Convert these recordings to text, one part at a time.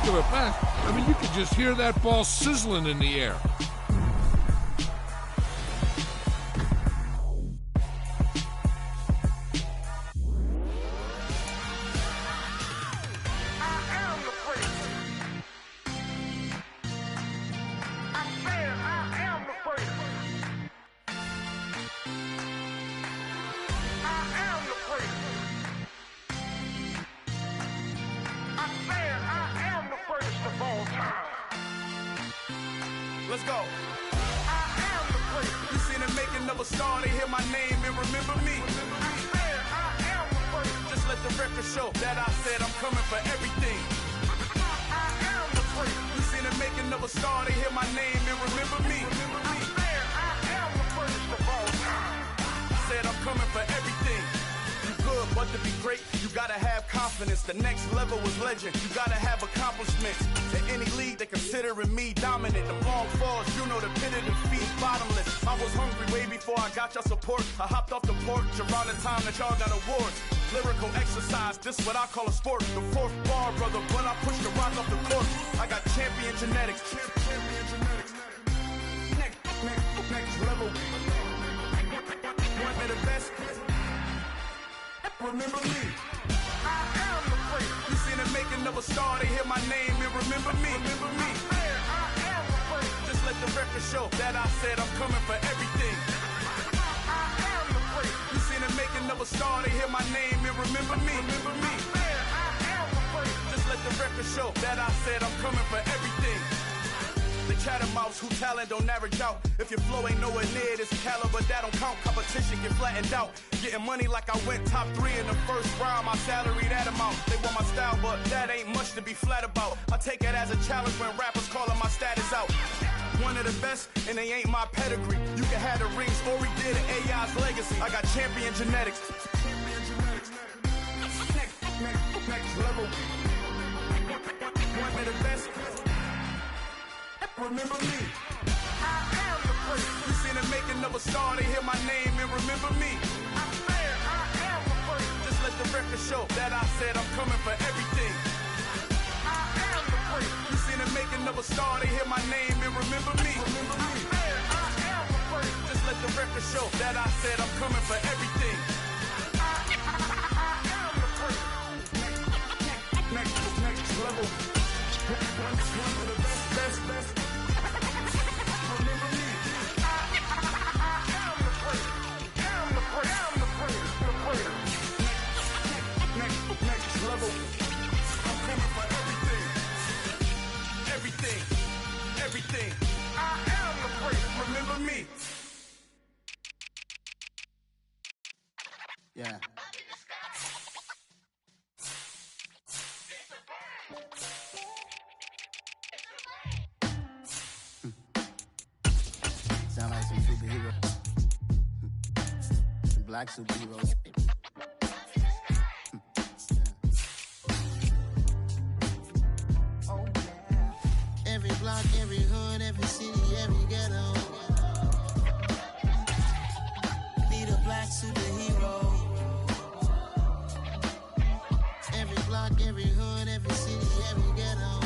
of it, man, I mean, you could just hear that ball sizzling in the air. Let's go. I am the great. You seen the making of a star, they hear my name and remember me. I am the great. Just let the record show that I said I'm coming for everything. I am the great. You seen the making of a star, they hear my name and remember me. I am the greatest of all time. Said I'm coming for everything. You good, but to be great, you gotta have confidence. The next level was legend. You gotta have accomplishments. In any league, they considering me dominant. The long falls, you know the pit of defeat, bottomless. I was hungry way before I got your support. I hopped off the porch around the time that y'all got awards. Lyrical exercise, this what I call a sport. The fourth bar, brother, when I push the rock off the court. I got champion genetics. Next level. One of the best. Remember me. I am the great. You seen the making of a star, they hear my name and remember me. Remember me. I am the great. Just let the record show that I said I'm coming for everything. I am the great. You seen the making of a star, they hear my name and remember me. Remember me. I am the great. Just let the record show that I said I'm coming for everything. The chattermouths who talent don't average out. If your flow ain't nowhere near this caliber, that don't count. Competition get flattened out. Getting money like I went top 3 in the first round. My salary that amount. They want my style, but that ain't much to be flat about. I take it as a challenge when rappers calling my status out. One of the best, and they ain't my pedigree. You can have the rings, or we did it, AI's legacy. I got champion genetics. Next level. One of the best. Remember me. I am the great. You seen the making of a star, they hear my name and remember me. I am the great. Just let the record show that I said I'm coming for everything. I am the great. You seen the making of a star, they hear my name and remember me. Remember me. I am the great. Just let the record show that I said I'm coming for everything. I am the great. Next level. One of the best. Level. I'm coming for everything. I am the great. Remember me. Yeah. Sound like some superheroes. Some black superheroes. Every block, every hood, every city, every ghetto. Need a black superhero. Every block, every hood, every city, every ghetto.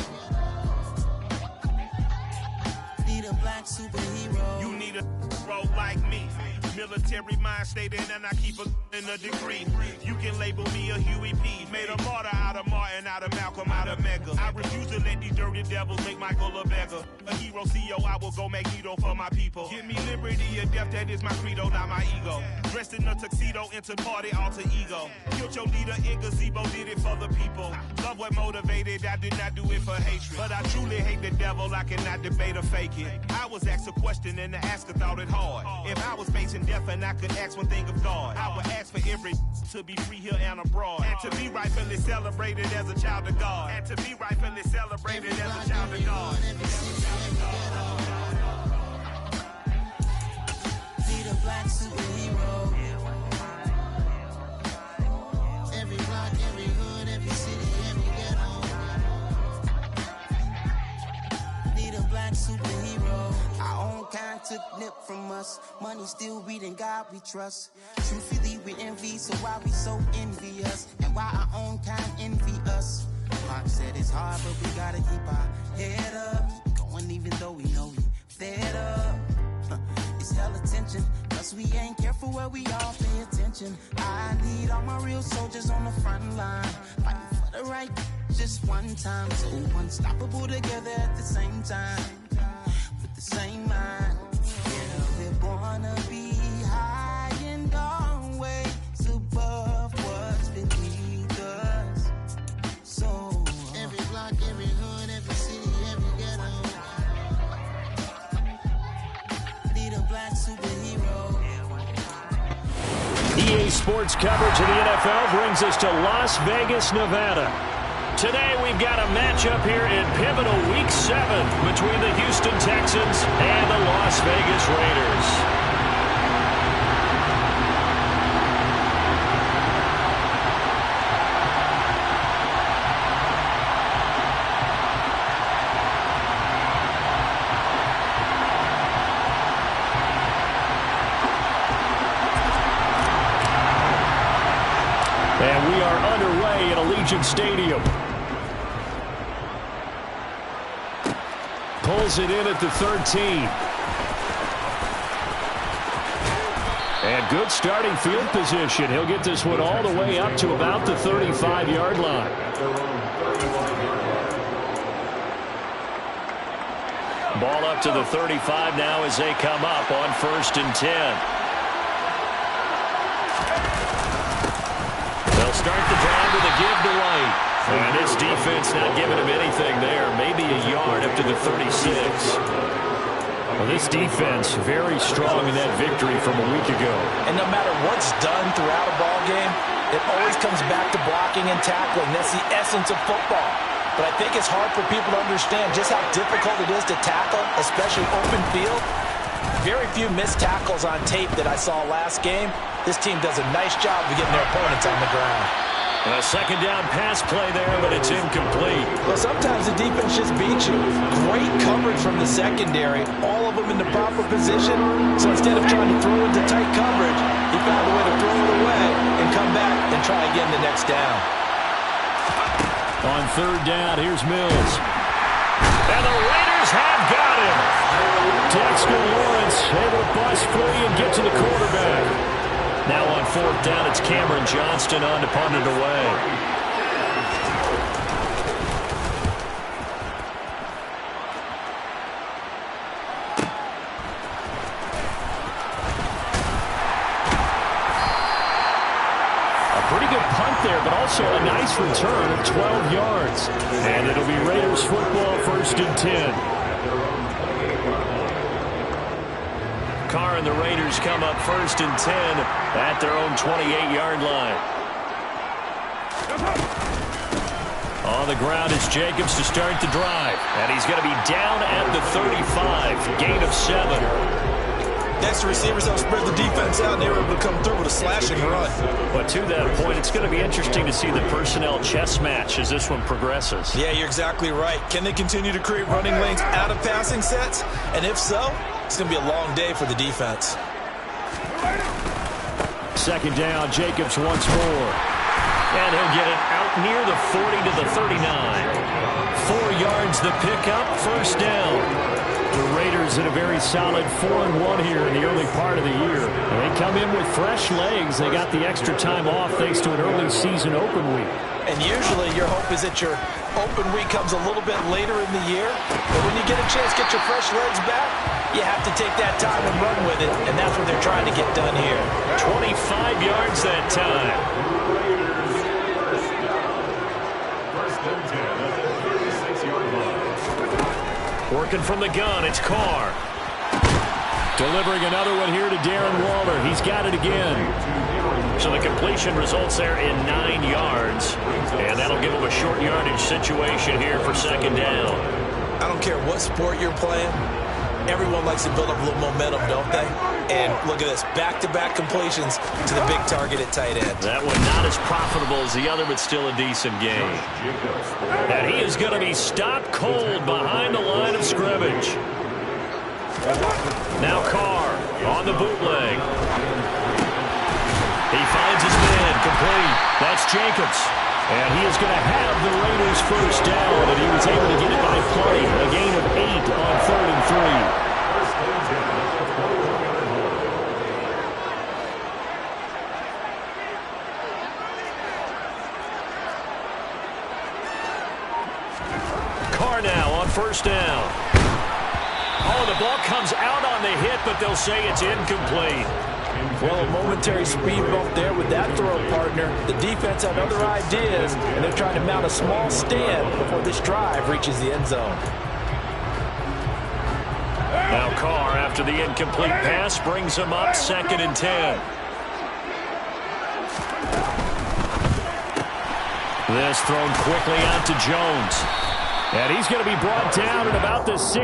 Need a black superhero. You need a role like me. Military mind stated, and I keep in a degree. You can label me a Huey P. Made a martyr out of Martin, out of Malcolm, out of Mega. I refuse to let these dirty devils make Michael a beggar. A hero CEO, I will go Magneto for my people. Give me liberty or death, that is my credo, not my ego. Dressed in a tuxedo, into party, alter ego. Killed your leader in gazebo, did it for the people. Love what motivated, I did not do it for hatred. But I truly hate the devil, I cannot debate or fake it. I was asked a question and the asker thought it hard. If I was facing death and I could ask one thing of God, I would ask for every to be free here and abroad, and to be rightfully celebrated as a child of God, and to be rightfully celebrated as a child of God. Need a black superhero. Every block, every hood, every city, every ghetto. Need a black superhero. Our own kind took nip from us. Money still reading God we trust. Truthfully we envy, so why we so envious? And why our own kind envy us? Mark said it's hard, but we gotta keep nation. I need all my real soldiers on the front line, fighting for the right just one time. So unstoppable together at the same time, with the same mind. Yeah, we're gonna be high and always above what's beneath us. So every block, every hood, every city, every ghetto need a black superhero. EA Sports coverage of the NFL brings us to Las Vegas, Nevada. Today we've got a matchup here in pivotal Week 7 between the Houston Texans and the Las Vegas Raiders. And we are underway at Allegiant Stadium. Pulls it in at the 13. And good starting field position. He'll get this one all the way up to about the 35-yard line. Ball up to the 35 now as they come up on 1st and 10. Start the drive with a give to White. And this defense not giving him anything there. Maybe a yard up to the 36. Well, this defense very strong in that victory from a week ago. And no matter what's done throughout a ball game, it always comes back to blocking and tackling. That's the essence of football. But I think it's hard for people to understand just how difficult it is to tackle, especially open field. Very few missed tackles on tape that I saw last game. This team does a nice job of getting their opponents on the ground. A second down pass play there, but it's incomplete. Well, sometimes the defense just beats you. Great coverage from the secondary. All of them in the proper position. So instead of trying to throw into tight coverage, he found a way to throw it away and come back and try again the next down. On 3rd down, here's Mills. And the Raiders have got him. Dexter Lawrence able to bust free and get to the quarterback. Now on 4th down, it's Cameron Johnston on to punt it away. A pretty good punt there, but also a nice return of 12 yards. And it'll be Raiders football, 1st and 10. Carr and the Raiders come up 1st and 10 at their own 28-yard line. On the ground is Jacobs to start the drive. And he's going to be down at the 35. Gain of 7. Next, the receivers help spread the defense out, and they were able to come through with a slashing run. But to that point, it's going to be interesting to see the personnel chess match as this one progresses. Yeah, you're exactly right. Can they continue to create running lanes out of passing sets? And if so, it's going to be a long day for the defense. Second down, Jacobs once more. And he'll get it out near the 40 to the 39. 4 yards the pickup, 1st down. The Raiders in a very solid 4-1 here in the early part of the year. They come in with fresh legs. They got the extra time off thanks to an early season open week. And usually your hope is that your open week comes a little bit later in the year. But when you get a chance to get your fresh legs back, you have to take that time and run with it. And that's what they're trying to get done here. 25 yards that time. Working from the gun, it's Carr. Delivering another one here to Darren Waller. He's got it again. So the completion results there in 9 yards. And that'll give him a short yardage situation here for 2nd down. I don't care what sport you're playing. Everyone likes to build up a little momentum, don't they? And look at this, back-to-back completions to the big target at tight end. That one not as profitable as the other, but still a decent game. And he is going to be stopped cold behind the line of scrimmage. Now Carr on the bootleg. He finds his man, complete. That's Jacobs. And he is going to have the Raiders 1st down, and he was able to get it by plenty. A gain of 8 on 3rd and 3. now on first down. Oh, the ball comes out on the hit, but they'll say it's incomplete. Well, a momentary speed bump there with that throw, partner. The defense had other ideas, and they're trying to mount a small stand before this drive reaches the end zone. Now Carr, after the incomplete pass, brings him up 2nd and 10. This thrown quickly out to Jones. And he's going to be brought down at about the 16.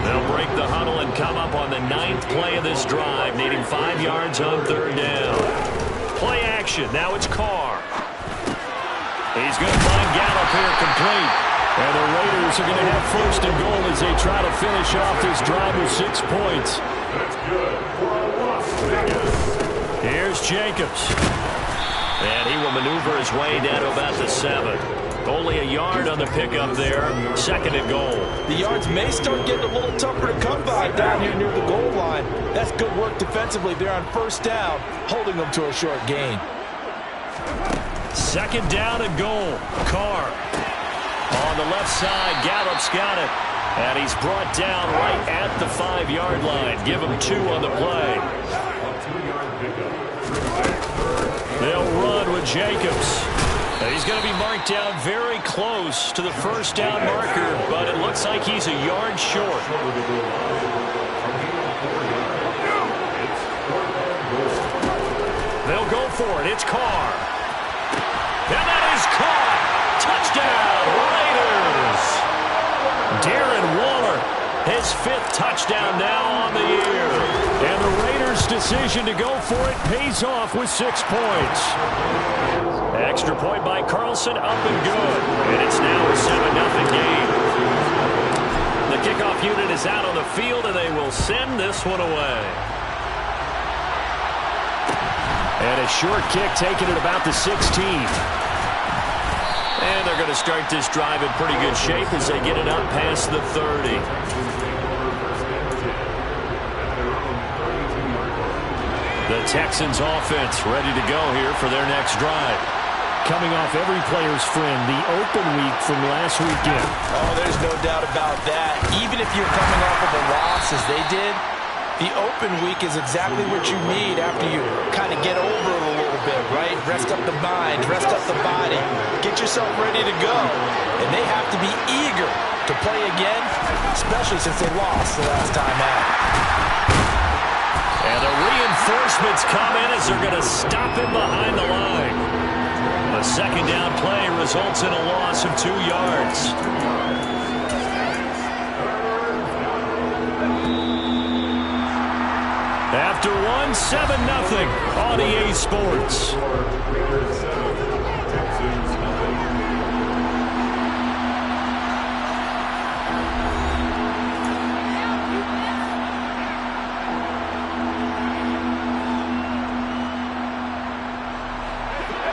They'll break the huddle and come up on the 9th play of this drive, needing 5 yards on 3rd down. Play action. Now it's Carr. He's going to find Gallup here complete. And the Raiders are going to have 1st and goal as they try to finish off this drive with 6 points. Here's Jacobs. And he will maneuver his way down to about the 7. Only a yard on the pickup there. 2nd and goal. The yards may start getting a little tougher to come by down here near the goal line. That's good work defensively there on 1st down, holding them to a short gain. 2nd down and goal. Carr. On the left side, Gallup's got it. And he's brought down right at the 5-yard line. Give him 2 on the play. They'll run with Jacobs. He's going to be marked down very close to the 1st down marker, but it looks like he's a yard short. They'll go for it. It's Carr. And that is caught. Touchdown, Raiders. Darren Waller, his 5th touchdown now on the year. And the Raiders' decision to go for it pays off with 6 points. Extra point by Carlson, up and good. And it's now a 7-0 game. The kickoff unit is out on the field, and they will send this one away. And a short kick taken at about the 16. And they're going to start this drive in pretty good shape as they get it up past the 30. The Texans offense ready to go here for their next drive. Coming off every player's friend, the open week from last weekend. Oh, there's no doubt about that. Even if you're coming off of a loss as they did, the open week is exactly what you need after you kind of get over it a little bit, right? Rest up the mind, rest up the body, get yourself ready to go. And they have to be eager to play again, especially since they lost the last time out. And the reinforcements come in as they're going to stop him behind the line. A 2nd down play results in a loss of 2 yards. After one, 7-0 on EA Sports.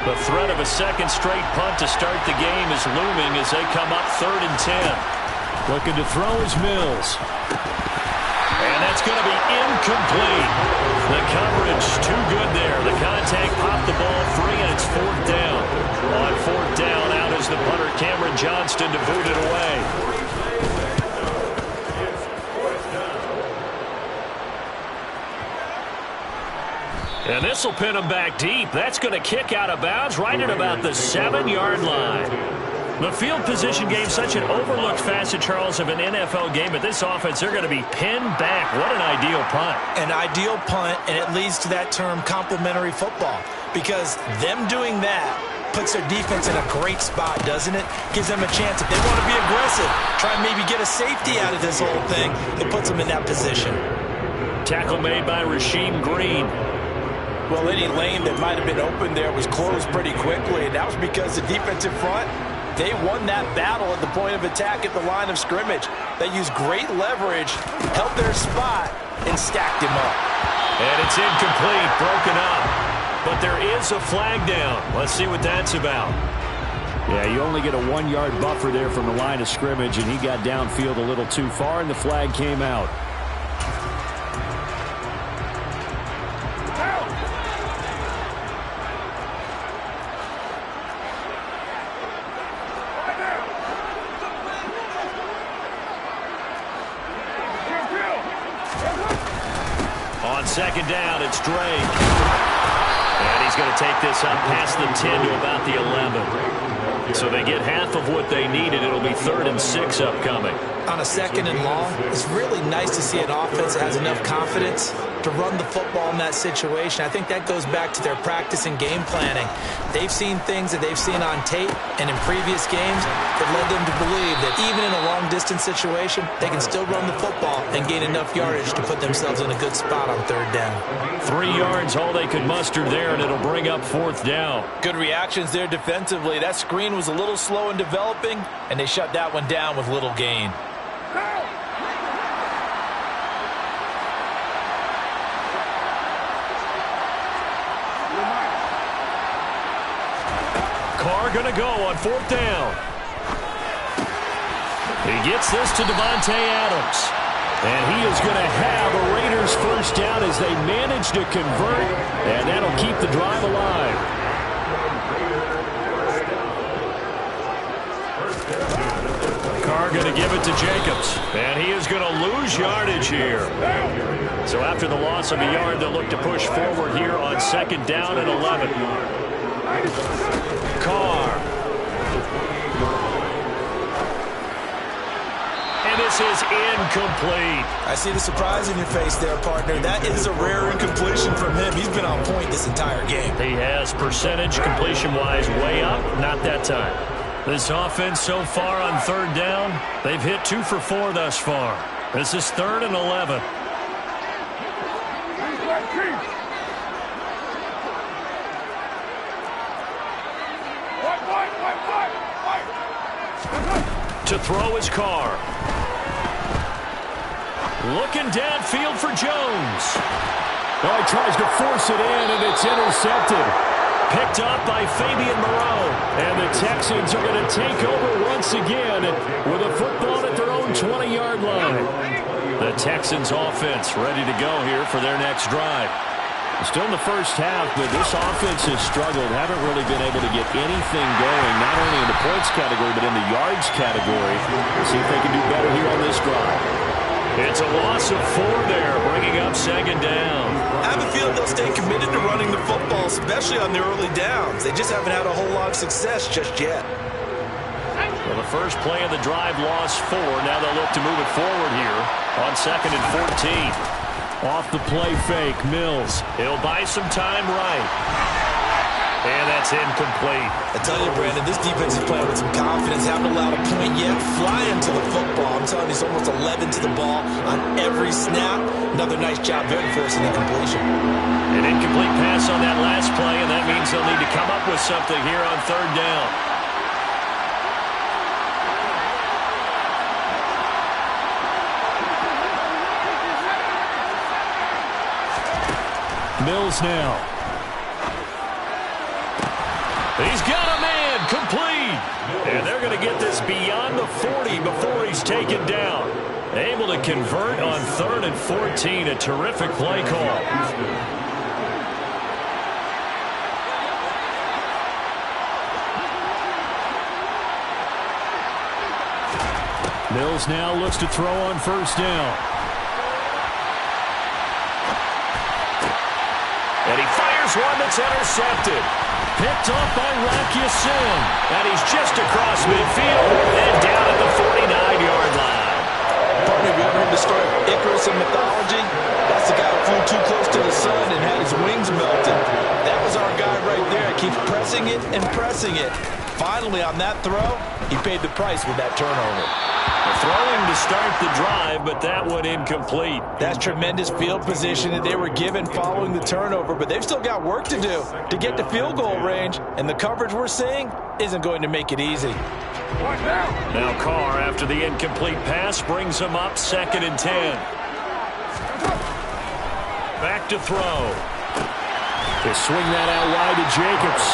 The threat of a 2nd straight punt to start the game is looming as they come up 3rd and 10. Looking to throw is Mills. And that's going to be incomplete. The coverage too good there. The contact popped the ball free, and it's 4th down. On 4th down, out is the punter Cameron Johnston to boot it away. And this will pin him back deep. That's going to kick out of bounds right at about the 7-yard line. The field position game, such an overlooked facet, Charles, of an NFL game. But this offense, they're going to be pinned back. What an ideal punt. An ideal punt, and it leads to that term complementary football. Because them doing that puts their defense in a great spot, doesn't it? Gives them a chance. If they want to be aggressive, try and maybe get a safety out of this whole thing, it puts them in that position. Tackle made by Rasheem Green. Well, any lane that might have been open there was closed pretty quickly, and that was because the defensive front, they won that battle at the point of attack at the line of scrimmage. They used great leverage, held their spot, and stacked him up. And it's incomplete, broken up. But there is a flag down. Let's see what that's about. Yeah, you only get a 1-yard buffer there from the line of scrimmage, and he got downfield a little too far, and the flag came out. On second down, it's Drake. And he's going to take this up past the 10 to about the 11. So they get half of what they needed. It'll be 3rd and 6 upcoming. On a 2nd and long, it's really nice to see an offense that has enough confidence to run the football in that situation. I think that goes back to their practice and game planning. They've seen things that they've seen on tape and in previous games that led them to believe that even in a long-distance situation, they can still run the football and gain enough yardage to put themselves in a good spot on 3rd down. 3 yards, all they could muster there, and it'll bring up 4th down. Good reactions there defensively. That screen was a little slow in developing, and they shut that one down with little gain. Carr going to go on 4th down. He gets this to Davante Adams. And he is going to have a Raiders 1st down as they manage to convert, and that'll keep the drive alive. Carr going to give it to Jacobs, and he is going to lose yardage here. So after the loss of a yard, they'll look to push forward here on 2nd down and 11. Carr. And this is incomplete. I see the surprise in your face there, partner. That is a rare incompletion from him. He's been on point this entire game. He has percentage completion-wise way up, not that time. This offense so far on 3rd down, they've hit 2 for 4 thus far. This is 3rd and 11. To throw his Carr. Looking downfield for Jones. Oh, he tries to force it in, and it's intercepted. Picked up by Fabian Moreau. And the Texans are going to take over once again with a football at their own 20-yard line. The Texans offense ready to go here for their next drive. Still in the first half, but this offense has struggled. Haven't really been able to get anything going, not only in the points category, but in the yards category. We'll see if they can do better here on this drive. It's a loss of 4 there, bringing up 2nd down. I have a feeling they'll stay committed to running the football, especially on their early downs. They just haven't had a whole lot of success just yet. Well, the first play of the drive lost 4. Now they'll look to move it forward here on 2nd and 14. Off the play fake, Mills. He'll buy some time right. And that's incomplete. I tell you, Brandon, this defense is playing with some confidence. Haven't allowed a point yet. Flying to the football. I'm telling you, it's almost 11 to the ball on every snap. Another nice job there forcing incompletion. An incomplete pass on that last play, and that means they'll need to come up with something here on 3rd down. Mills now. He's got a man, complete. And they're going to get this beyond the 40 before he's taken down. Able to convert on 3rd and 14. A terrific play call. Mills now looks to throw on 1st down. And he fires one that's intercepted. Picked off by Rock Ya-Sin. And he's just across midfield and down at the 49-yard line. Partner, have you ever heard the story of Icarus in mythology? That's the guy who flew too close to the sun and had his wings melted. That was our guy right there. Keeps pressing it and pressing it. Finally, on that throw, he paid the price with that turnover. Throwing to start the drive, but that one incomplete. That's tremendous field position that they were given following the turnover, but they've still got work to do to get to field goal range, and the coverage we're seeing isn't going to make it easy. Now Carr, after the incomplete pass, brings him up 2nd and 10. Back to throw. They swing that out wide to Jacobs.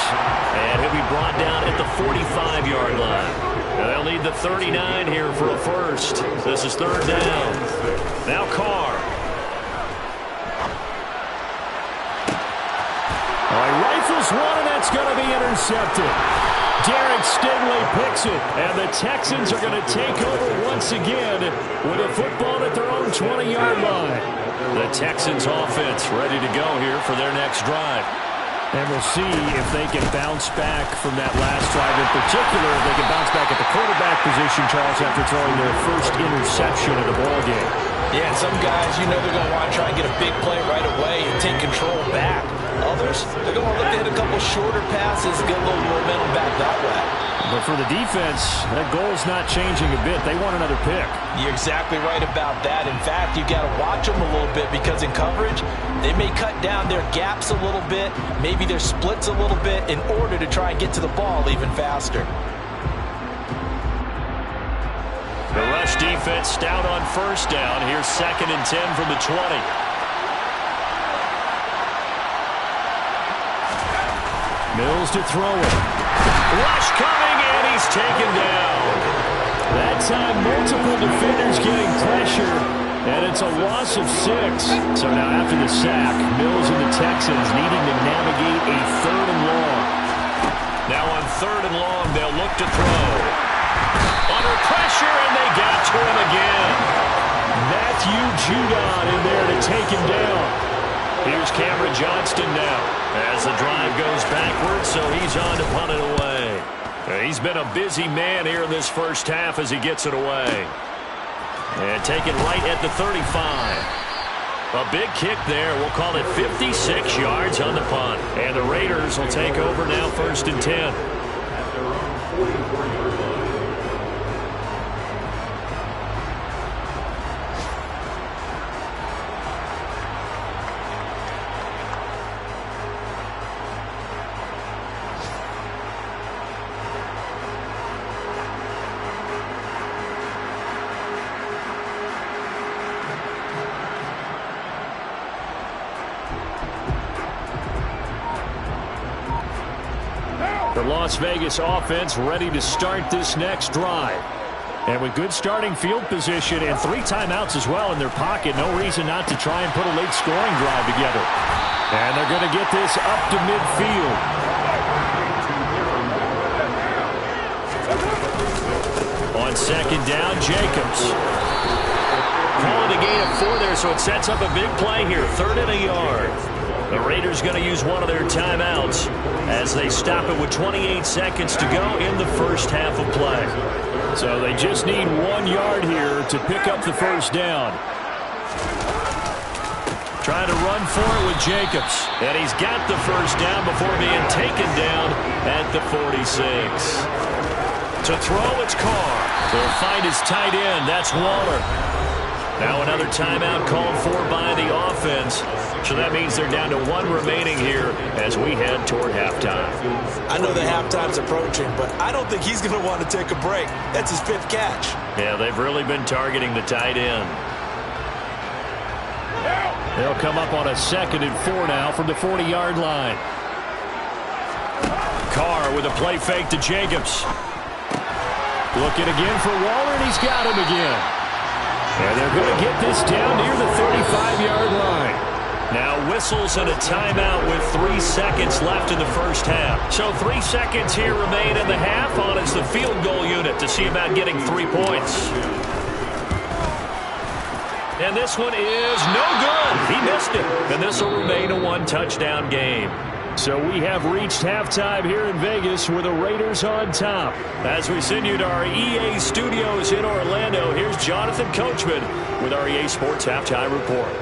And he'll be brought down at the 45-yard line. They'll need the 39 here for a first. This is 3rd down. Now Carr. He rifles one, and that's going to be intercepted. Derek Stingley picks it, and the Texans are going to take over once again with a football at their own 20-yard line. The Texans offense ready to go here for their next drive. And we'll see if they can bounce back from that last drive. In particular, if they can bounce back at the quarterback position, Charles, after throwing their first interception of the ballgame. Yeah, and some guys, you know they're going to want to try and get a big play right away and take control back. Others, they're going to look to hit a couple shorter passes and get a little momentum back that way. But for the defense, that goal's not changing a bit. They want another pick. You're exactly right about that. In fact, you've got to watch them a little bit because in coverage, they may cut down their gaps a little bit, maybe their splits a little bit in order to try and get to the ball even faster. The rush defense stout on first down. Here's 2nd and 10 from the 20. Mills to throw it. Rush coming, and he's taken down. That time, multiple defenders getting pressure, and it's a loss of 6. So now after the sack, Mills and the Texans needing to navigate a 3rd and long. Now on 3rd and long, they'll look to throw. Under pressure, and they got to him again. Matthew Judon in there to take him down. Here's Cameron Johnston now as the drive goes backwards, so he's on to punt it away. He's been a busy man here in this first half as he gets it away. And taken right at the 35. A big kick there. We'll call it 56 yards on the punt. And the Raiders will take over now 1st and 10. The Las Vegas offense ready to start this next drive. And with good starting field position and 3 timeouts as well in their pocket, no reason not to try and put a late scoring drive together. And they're going to get this up to midfield. On 2nd down, Jacobs. Calling a gain of 4 there, so it sets up a big play here. 3rd and a yard. The Raiders going to use one of their timeouts as they stop it with 28 seconds to go in the first half of play. So they just need 1 yard here to pick up the first down. Trying to run for it with Jacobs. And he's got the first down before being taken down at the 46. To throw, it's Carr. They'll find his tight end. That's Waller. Now another timeout called for by the offense. So that means they're down to 1 remaining here as we head toward halftime. I know that halftime's approaching, but I don't think he's going to want to take a break. That's his 5th catch. Yeah, they've really been targeting the tight end. They'll come up on a 2nd and 4 now from the 40-yard line. Carr with a play fake to Jacobs. Looking again for Waller, and he's got him again. And they're going to get this down near the 35-yard line. Now whistles and a timeout with 3 seconds left in the first half. So 3 seconds here remain in the half on as the field goal unit to see about getting 3 points. And this one is no good. He missed it. And this will remain a 1-touchdown game. So we have reached halftime here in Vegas with the Raiders on top. As we send you to our EA studios in Orlando, here's Jonathan Coachman with our EA Sports Halftime Report.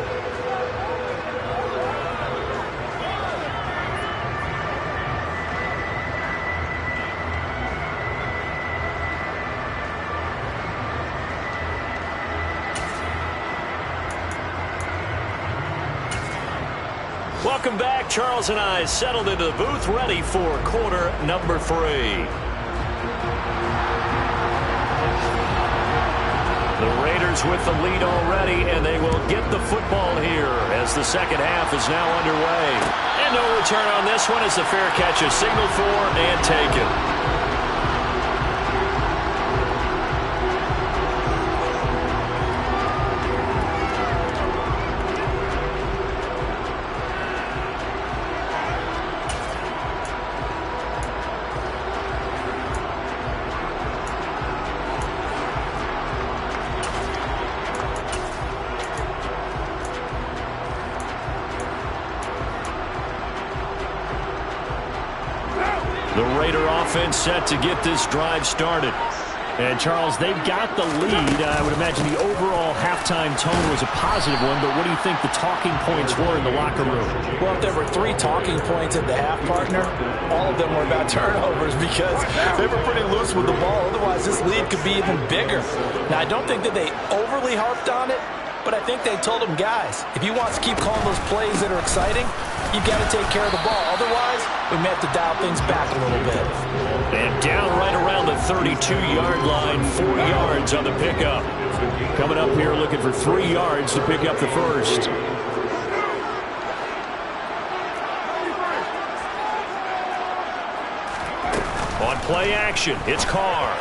Welcome back. Charles and I settled into the booth, ready for quarter number 3. The Raiders with the lead already, and they will get the football here as the second half is now underway. And no return on this one as the fair catch is signaled for and taken. offense set to get this drive started. And, Charles, they've got the lead. I would imagine the overall halftime tone was a positive one, but what do you think the talking points were in the locker room? Well, if there were 3 talking points at the half, partner, all of them were about turnovers because they were pretty loose with the ball. Otherwise, this lead could be even bigger. Now, I don't think that they overly harped on it, but I think they told them, guys, if you want to keep calling those plays that are exciting, you've got to take care of the ball. Otherwise, we may have to dial things back a little bit. And down right around the 32-yard line, 4 yards on the pickup. Coming up here looking for 3 yards to pick up the first. On play action, it's Carr.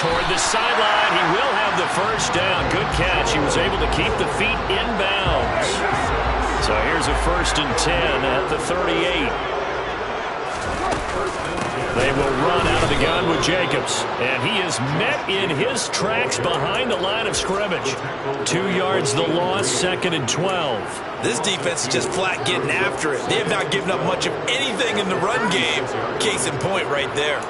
Toward the sideline, he will have the first down. Good catch. He was able to keep the feet inbounds. So here's a 1st and 10 at the 38. They will run out of the gun with Jacobs. And he is met in his tracks behind the line of scrimmage. 2 yards the loss, 2nd and 12. This defense is just flat getting after it. They have not given up much of anything in the run game. Case in point right there.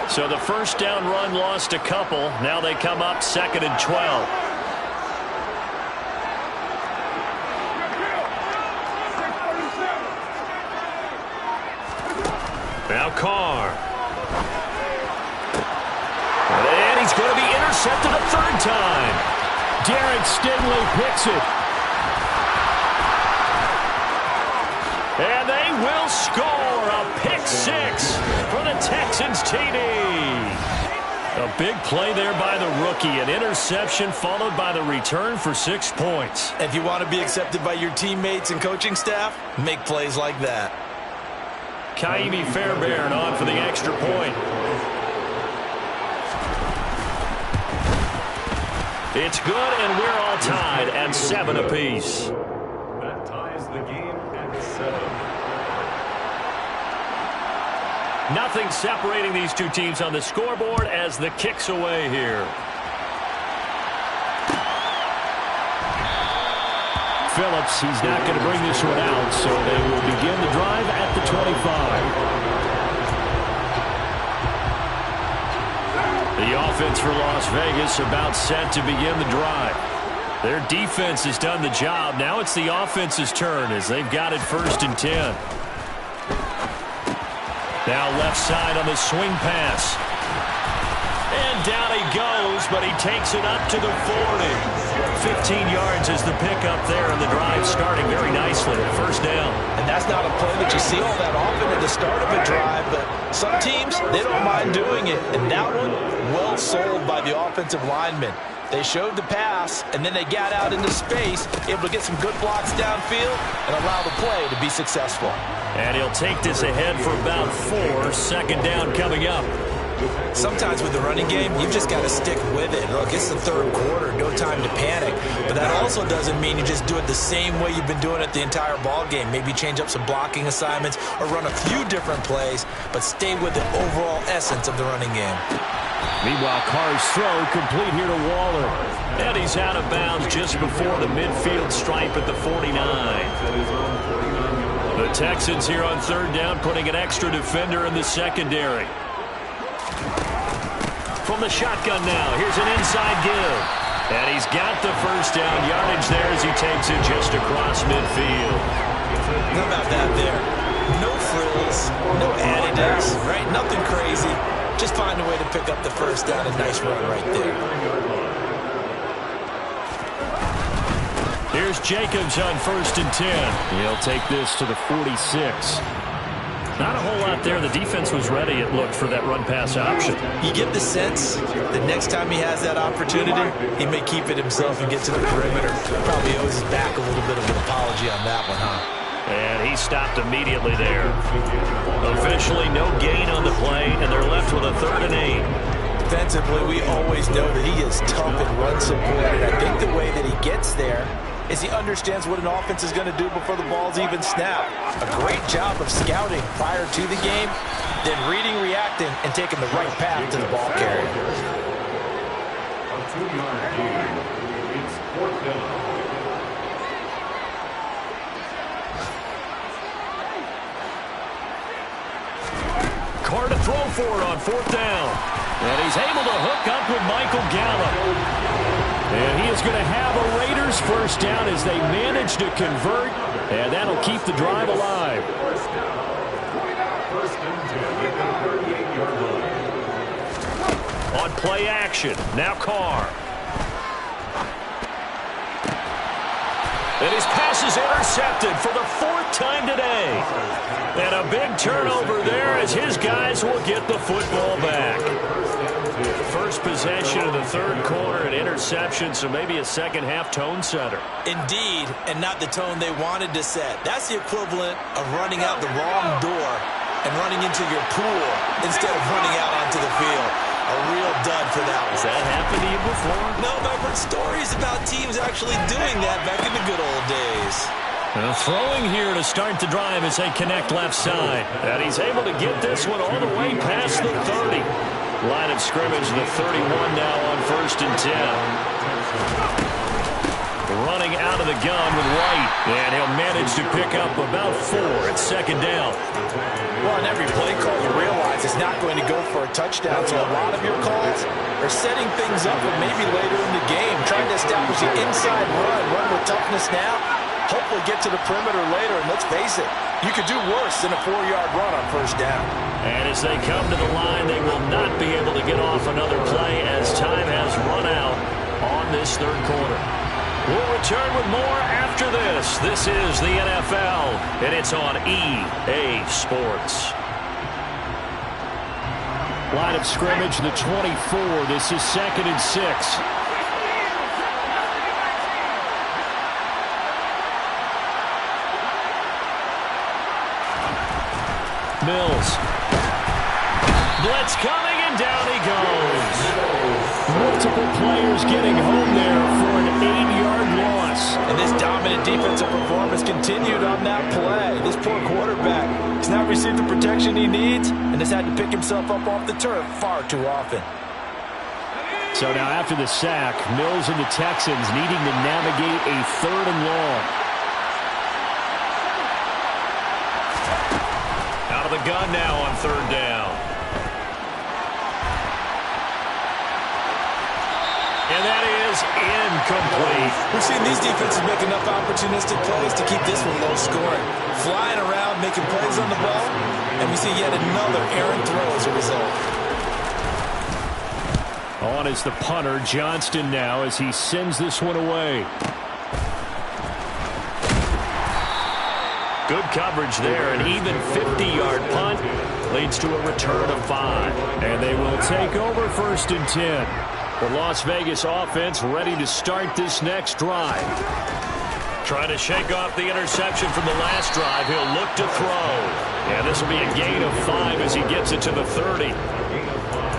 So the first down run lost a couple. Now they come up 2nd and 12. Now Carr. And he's going to be intercepted a 3rd time. Derek Stingley picks it. And they will score a pick 6 for the Texans TD. A big play there by the rookie. An interception followed by the return for 6 points. If you want to be accepted by your teammates and coaching staff, make plays like that. Kaimi Fairbairn on for the extra point. It's good, and we're all tied at 7 apiece. That ties the game at 7. Nothing separating these two teams on the scoreboard as the kick's away here. Phillips, he's not going to bring this one out, so they will begin the drive at the 25. The offense for Las Vegas about set to begin the drive. Their defense has done the job. Now it's the offense's turn as they've got it 1st and 10. Now left side on the swing pass. And down he goes, but he takes it up to the 40. 15 yards is the pickup there, and the drive starting very nicely. 1st down. And that's not a play that you see all that often at the start of a drive, but some teams, they don't mind doing it. And that one, well sold by the offensive lineman. They showed the pass, and then they got out into space, able to get some good blocks downfield and allow the play to be successful. And he'll take this ahead for about 4. 2nd down coming up. Sometimes with the running game, you've just got to stick with it. Look, it's the 3rd quarter, no time to panic. But that also doesn't mean you just do it the same way you've been doing it the entire ball game. Maybe change up some blocking assignments or run a few different plays, but stay with the overall essence of the running game. Meanwhile, Carr's throw complete here to Waller. And he's out of bounds just before the midfield stripe at the 49. The Texans here on 3rd down, putting an extra defender in the secondary. From the shotgun now, here's an inside give. And he's got the 1st down yardage there as he takes it just across midfield. How about that there? No frills, no additives, right? Nothing crazy. Just find a way to pick up the 1st down. A nice run right there. Here's Jacobs on 1st and 10. He'll take this to the 46. Not a whole lot there. The defense was ready, it looked, for that run-pass option. You get the sense that next time he has that opportunity, he may keep it himself and get to the perimeter. Probably owes his back a little bit of an apology on that one, huh? And he stopped immediately there. Officially no gain on the play, and they're left with a 3rd and 8. Defensively, we always know that he is tough and run support, and I think the way that he gets there is he understands what an offense is going to do before the ball's even snapped. A great job of scouting prior to the game, then reading, reacting, and taking the right path to the ball carrier. On 2-yard gain, it's 4th down. for it on 4th down. And he's able to hook up with Michael Gallup. And he is going to have a Raiders first down as they manage to convert. And that'll keep the drive alive. First and 10 at the 38-yard line. On play action, now Carr. And his pass is intercepted for the 4th time today. And a big turnover there as his guys will get the football back. First possession of the 3rd quarter, an interception, so maybe a second-half tone setter. Indeed, and not the tone they wanted to set. That's the equivalent of running out the wrong door and running into your pool instead of running out onto the field. A real dud for that one. Has that happened to you before? No, but I've heard stories about teams actually doing that back in the good old days. Now throwing here to start the drive as they connect left side. And he's able to get this one all the way past the 30. Line of scrimmage, the 31 now on 1st and 10. Running out of the gun with White. And he'll manage to pick up about 4 at 2nd down. Well, on every play call, you realize it's not going to go for a touchdown. So a lot of your calls are setting things up for maybe later in the game, trying to establish an inside run with toughness now, hopefully get to the perimeter later. And let's face it, you could do worse than a 4-yard run on 1st down. And as they come to the line, they will not be able to get off another play as time has run out on this 3rd quarter. We'll return with more after this. This is the NFL, and it's on EA Sports. Line of scrimmage, the 24. This is 2nd and 6. Mills. Blitz coming, and down he goes. Multiple players getting home there for an 8-yard loss. And this dominant defensive performance continued on that play. This poor quarterback has not received the protection he needs and has had to pick himself up off the turf far too often. So now after the sack, Mills and the Texans needing to navigate a 3rd and long. Out of the gun now on 3rd down. And that is incomplete. We've seen these defenses make enough opportunistic plays to keep this one low scoring. Flying around, making plays on the ball, and we see yet another errant throw as a result. On is the punter, Johnston now, as he sends this one away. Good coverage there. An even 50-yard punt leads to a return of 5. And they will take over 1st and 10. The Las Vegas offense ready to start this next drive. Trying to shake off the interception from the last drive. He'll look to throw. And this will be a gain of 5 as he gets it to the 30.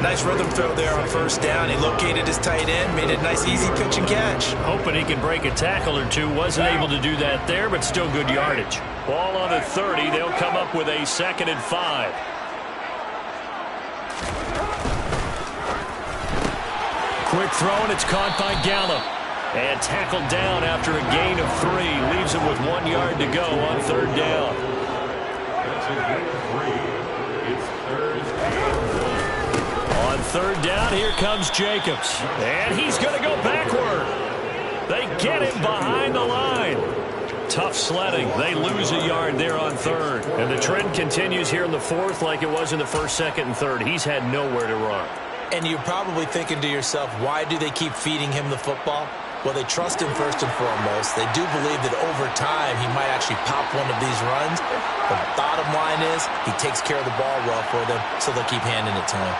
Nice rhythm throw there on 1st down. He located his tight end, made a nice easy pitch and catch. Hoping he can break a tackle or two. Wasn't able to do that there, but still good yardage. Ball on the 30. They'll come up with a 2nd and 5. Quick throw, and it's caught by Gallup. And tackled down after a gain of 3. Leaves him with 1 yard to go on 3rd down. On 3rd down, here comes Jacobs. And he's going to go backward. They get him behind the line. Tough sledding. They lose a yard there on 3rd. And the trend continues here in the 4th like it was in the 1st, 2nd, and 3rd. He's had nowhere to run. And you're probably thinking to yourself, why do they keep feeding him the football? Well, they trust him first and foremost. They do believe that over time he might actually pop one of these runs. But the bottom line is he takes care of the ball well for them, so they'll keep handing it to him.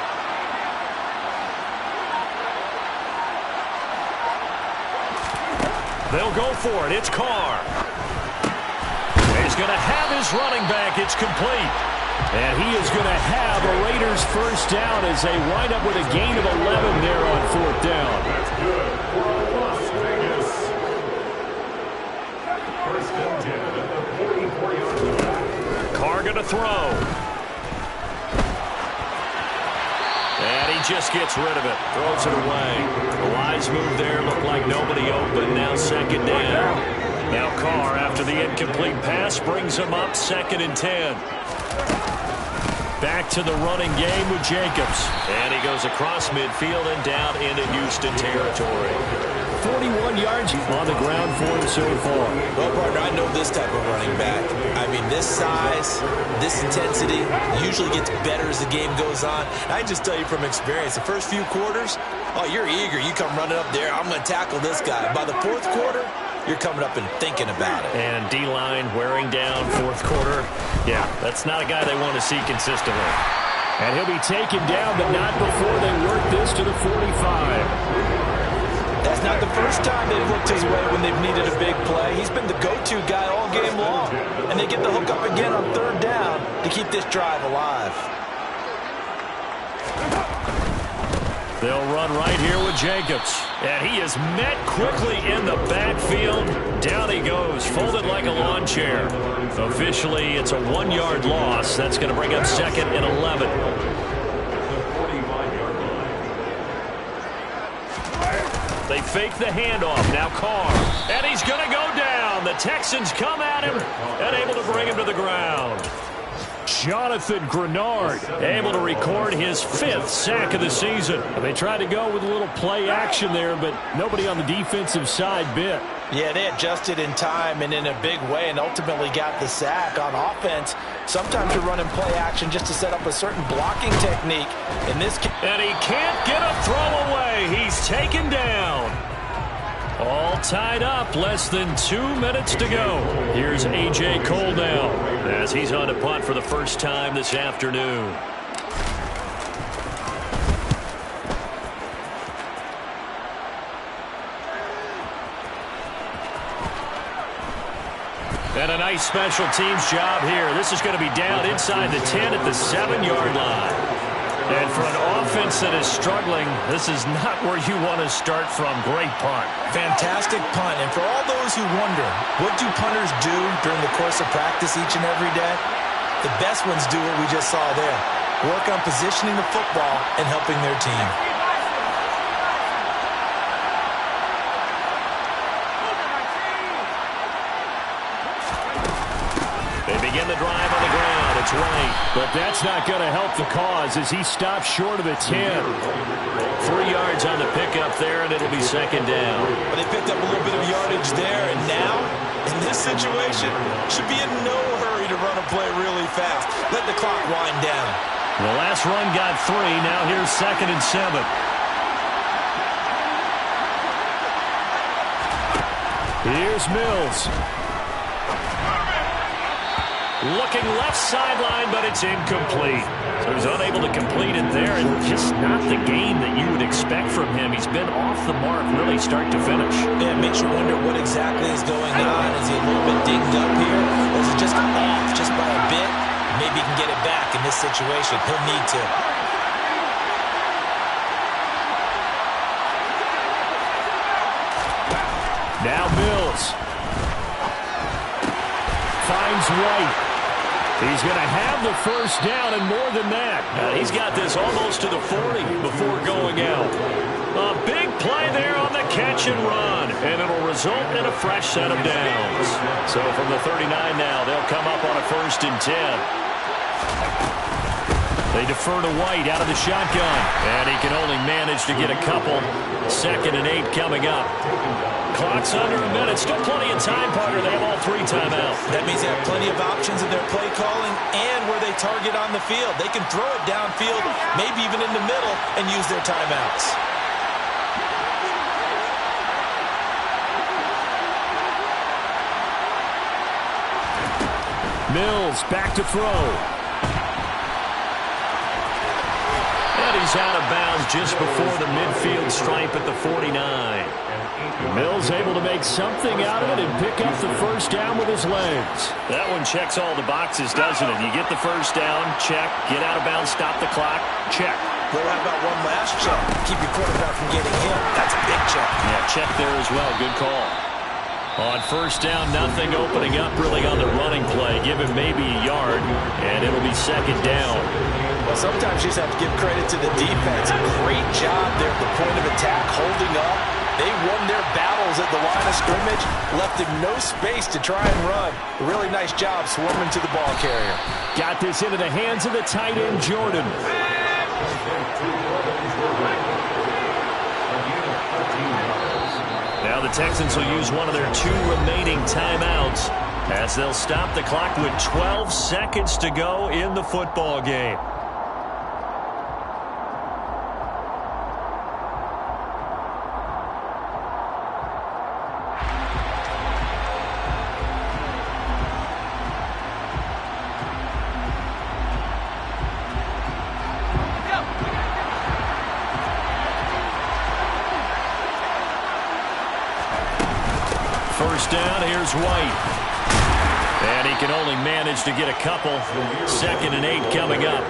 They'll go for it. It's Carr. He's going to have his running back. It's complete. And he is going to have a Raiders first down as they wind up with a gain of 11 there on 4th down. That's good for Las Vegas. First and 10 at the 44-yard line. Carr going to throw. And he just gets rid of it. Throws it away. The wise move there. Looked like nobody open. Now 2nd down. Now Carr, after the incomplete pass, brings him up 2nd and 10. Back to the running game with Jacobs. And he goes across midfield and down into Houston territory. 41 yards on the ground for him so far. Well, partner, I know this type of running back. I mean, this size, this intensity usually gets better as the game goes on. I just tell you from experience, the first few quarters, oh, you're eager. You come running up there, I'm going to tackle this guy. By the fourth quarter, you're coming up and thinking about it. And D-line wearing down fourth quarter. Yeah, that's not a guy they want to see consistently. And he'll be taken down, but not before they work this to the 45. That's not the first time they've looked his way when they've needed a big play. He's been the go-to guy all game long. And they get the hook up again on third down to keep this drive alive. They'll run right here with Jacobs. And he is met quickly in the backfield. Down he goes, folded like a lawn chair. Officially, it's a 1-yard loss. That's going to bring up 2nd and 11. They fake the handoff. Now Carr. And he's going to go down. The Texans come at him and able to bring him to the ground. Jonathan Grenard able to record his 5th sack of the season. They tried to go with a little play action there, but nobody on the defensive side bit. Yeah, they adjusted in time and in a big way and ultimately got the sack on offense. Sometimes you're running play action just to set up a certain blocking technique. In this case, and he can't get a throw away. He's taken down. All tied up. Less than 2 minutes to go. Here's A.J. Cole now as he's on to punt for the first time this afternoon. And a nice special teams job here. This is going to be down inside the 10 at the 7-yard line. And for an offense that is struggling, this is not where you want to start from. Great punt. Fantastic punt. And for all those who wonder, what do punters do during the course of practice each and every day? The best ones do what we just saw there. Work on positioning the football and helping their team. They begin the drive on the ground. It's right. But that's not going to help the cause as he stops short of the 10. 3 yards on the pickup there, and it'll be 2nd down. But they picked up a little bit of yardage there, and now, in this situation, should be in no hurry to run a play really fast. Let the clock wind down. The last run got 3. Now here's 2nd and 7. Here's Mills. Looking left sideline, but it's incomplete. So he's unable to complete it there, and just not the game that you would expect from him. He's been off the mark really start to finish. Yeah, it makes you wonder what exactly is going on. Is he a little bit dinged up here, or is it just off just by a bit? Maybe he can get it back in this situation. He'll need to. Now Mills. Finds White. He's going to have the first down and more than that. He's got this almost to the 40 before going out. A big play there on the catch and run, and it'll result in a fresh set of downs. So from the 39 now, they'll come up on a 1st and 10. They defer to White out of the shotgun, and he can only manage to get a couple. 2nd and 8 coming up. Clock's under a minute. Still plenty of time, partner. They have all 3 timeouts. That means they have plenty of options in their play calling and where they target on the field. They can throw it downfield, maybe even in the middle, and use their timeouts. Mills back to throw. And he's out of bounds just before the midfield stripe at the 49. Mills able to make something out of it and pick up the first down with his legs. That one checks all the boxes, doesn't it? You get the first down, check. Get out of bounds, stop the clock, check. Well, how about one last check? Keep your quarterback from getting hit. That's a big check. Yeah, check there as well. Good call. On first down, nothing opening up really on the running play. Give him maybe a yard, and it'll be 2nd down. Well, sometimes you just have to give credit to the defense. Great job there at the point of attack, holding up. They won their battles at the line of scrimmage, left him no space to try and run. A really nice job swarming to the ball carrier. Got this into the hands of the tight end, Jordan. Now the Texans will use one of their 2 remaining timeouts as they'll stop the clock with 12 seconds to go in the football game. First down, here's White. And he can only manage to get a couple. 2nd and 8 coming up.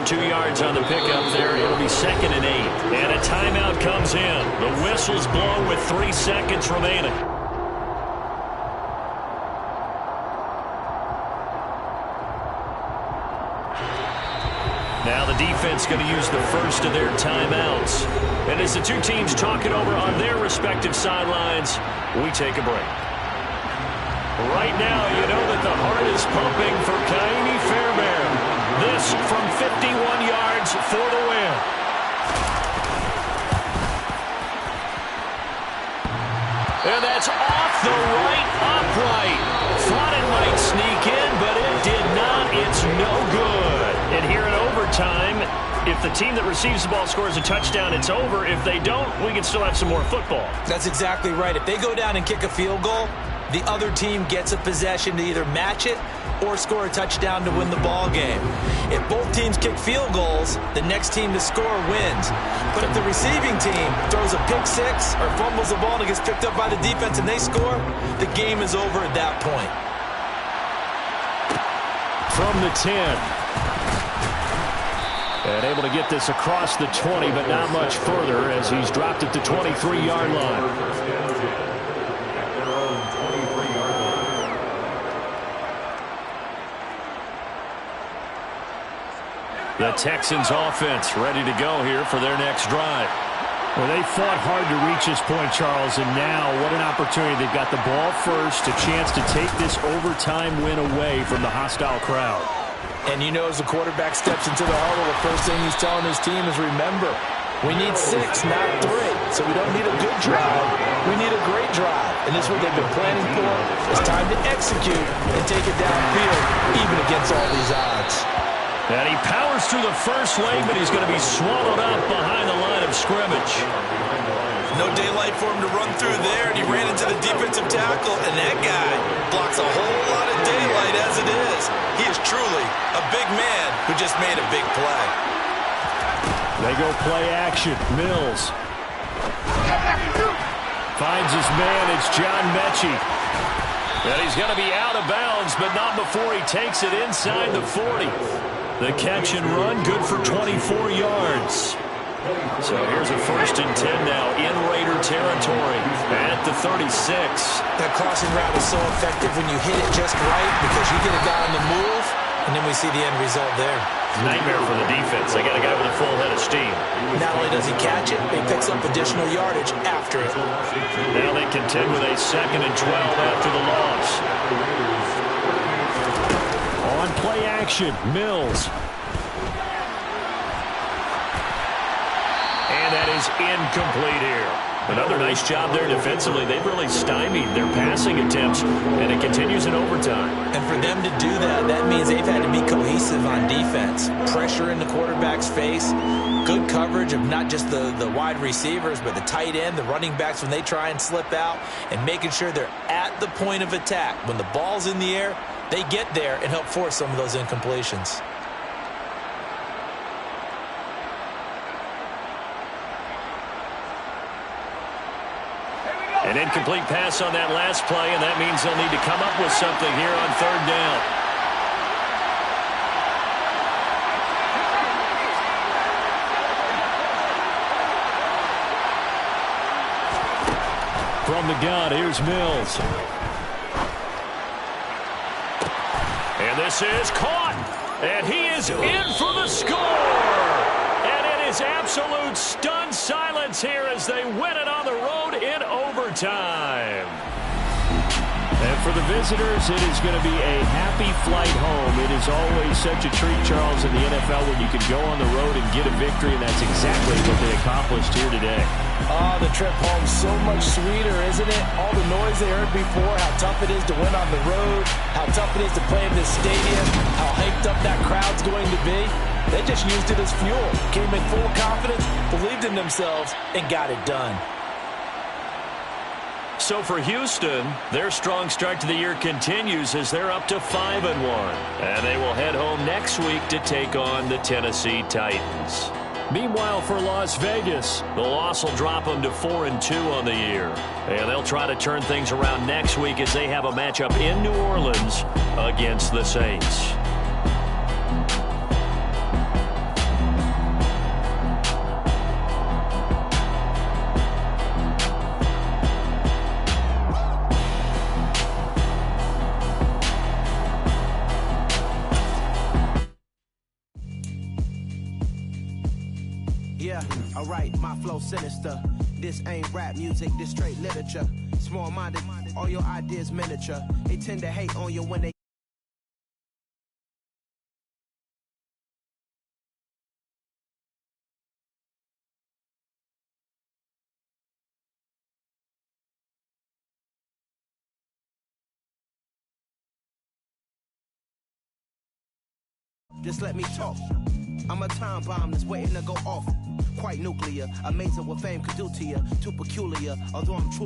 2 yards on the pickup there. It'll be 2nd and 8. And a timeout comes in. The whistle's blown with 3 seconds remaining. Now the defense going to use the first of their timeouts. And as the 2 teams talk it over on their respective sidelines, we take a break. Right now, you know that the heart is pumping for Kaimi Fairbairn. This from 51 yards for the win. And that's off the right upright. Thought it might sneak in, but it did not. It's no good. And here in overtime, if the team that receives the ball scores a touchdown, it's over. If they don't, we can still have some more football. That's exactly right. If they go down and kick a field goal, the other team gets a possession to either match it or score a touchdown to win the ball game. If both teams kick field goals, the next team to score wins. But if the receiving team throws a pick six or fumbles the ball and it gets picked up by the defense and they score, the game is over at that point. From the 10. And able to get this across the 20, but not much further as he's dropped at the 23-yard line. The Texans offense ready to go here for their next drive. Well, they fought hard to reach this point, Charles, and now what an opportunity. They've got the ball first, a chance to take this overtime win away from the hostile crowd. And you know, as the quarterback steps into the huddle, the first thing he's telling his team is, remember, we need 6, not 3. So we don't need a good drive. We need a great drive. And this is what they've been planning for. It's time to execute and take it downfield, even against all these odds. And he powers through the first lane, but he's going to be swallowed up behind the line of scrimmage. No daylight for him to run through there, and he ran into the defensive tackle, and that guy blocks a whole lot of daylight as it is. He is truly a big man who just made a big play. They go play action. Mills finds his man. It's John Mechie. And he's going to be out of bounds, but not before he takes it inside the 40. The catch and run, good for 24 yards. So here's a 1st and 10 now in Raider territory at the 36. That crossing route is so effective when you hit it just right because you get a guy on the move, and then we see the end result there. Nightmare for the defense. They got a guy with a full head of steam. Not only does he catch it, he picks up additional yardage after it. Now they contend with a 2nd and 12 after the loss. On play action, Mills. And that is incomplete here. Another nice job there defensively. They've really stymied their passing attempts, and it continues in overtime. And for them to do that, that means they've had to be cohesive on defense. Pressure in the quarterback's face, good coverage of not just the wide receivers, but the tight end, the running backs when they try and slip out, and making sure they're at the point of attack. When the ball's in the air, they get there and help force some of those incompletions. An incomplete pass on that last play, and that means they'll need to come up with something here on 3rd down. From the gun, here's Mills. And this is caught. And he is in for the score. And it is absolute stunned silence here as they win it on the road in overtime. And for the visitors, it is going to be a happy flight home. It is always such a treat, Charles, in the NFL when you can go on the road and get a victory, and that's exactly what they accomplished here today. Oh, the trip home so much sweeter, isn't it? All the noise they heard before, how tough it is to win on the road, how tough it is to play in this stadium, how hyped up that crowd's going to be. They just used it as fuel, came in full confidence, believed in themselves, and got it done. So for Houston, their strong start to the year continues as they're up to 5-1. And they will head home next week to take on the Tennessee Titans. Meanwhile, for Las Vegas, the loss will drop them to 4-2 on the year. And they'll try to turn things around next week as they have a matchup in New Orleans against the Saints. Yeah, alright, my flow sinister. This ain't rap music, this straight literature. Small-minded, all your ideas miniature. They tend to hate on you when they just let me talk. I'm a time bomb that's waiting to go off. Quite nuclear, amazing what fame could do to you. Too peculiar, although I'm true.